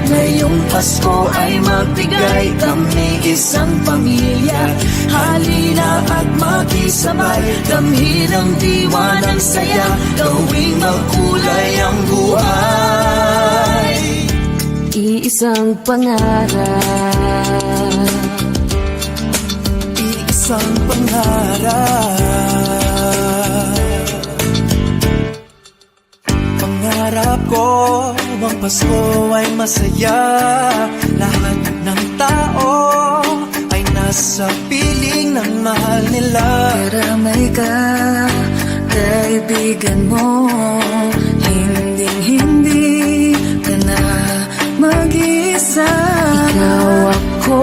Ngayong Pasko ay magbigay, kami isang pamilya. Halina at makisabay, damhin ang diwa ng saya, gawing magkulay ang buhay. Iisang pangarap, iisang pangarap. Pangarap ko ang Pasko ay masaya, lahat ng tao ay nasa piling ng mahal nila. Karamay ka kaibigan mo. Hinding-hindi ka na mag-isa. Ikaw, ako,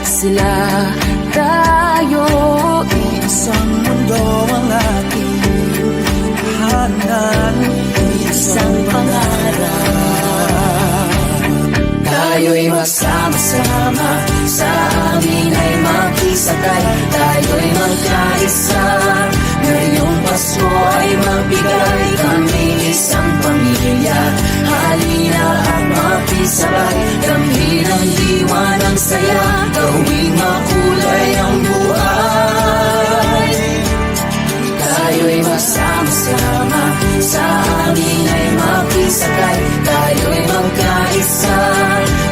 sila, tayo. Isang mundo ang ating hanan, isang pangarap. Tayo'y magsama-sama, sa amin ay makisakay. Tayo'y magkaisa, ngayong Pasko ay magbigay. Kami isang pamilya, halina at makisabay. Kami ng diwa ng saya, gawing makulay ang buhay. Tayo'y magsama-sama, sa amin ay makisakay. Tayo'y magkaisa,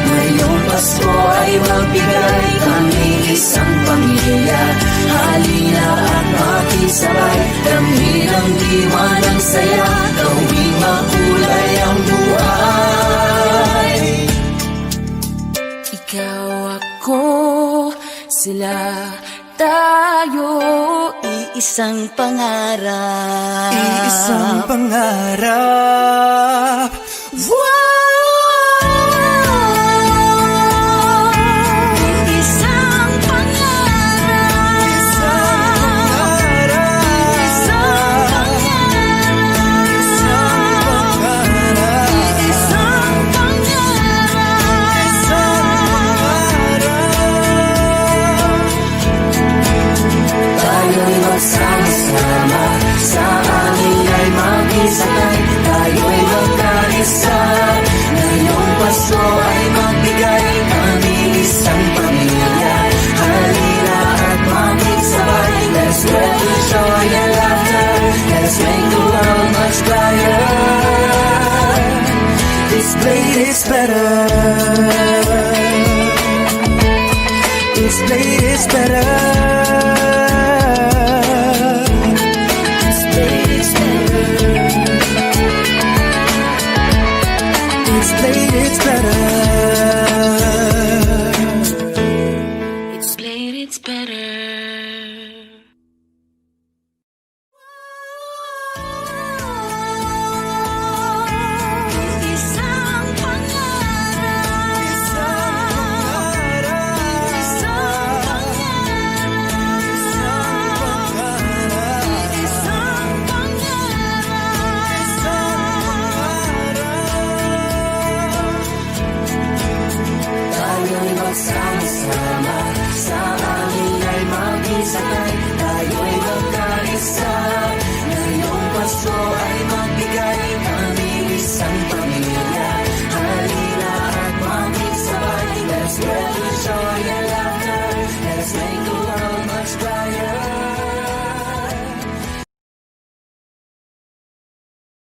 ngayong Pasko ay magbigay. Kami isang pamilya, halina at makisabay. Kami ng diwa ng saya, gawing makulay ang buhay. Ikaw, ako, sila, tayo, iisang pangarap. Iisang pangarap. Isang pangarap. Isang pangarap. Isang pangarap. Isang pangarap. Tayo'y magsama-sama, sa amin ay mag-isakay. Tayo'y magkaisa, ngayong Pasko ay magbigay. Kami isang pamilya, halina at makigsabay. Let's spread the joy and laughter, let's make the world much brighter. This blade is better, this blade is better. This blade is better, this blade is better. This blade is better. Isang pangarap. Isang pangarap. Isang pangarap. Isang pangarap. Tayo'y magsama-sama, sa amin ay mag-isakay. Tayo'y magkaisa, ngayong Pasko ay magbigay. Kami isang pamilya, halina at makigsabay. Let's spread the joy and laughter, let's make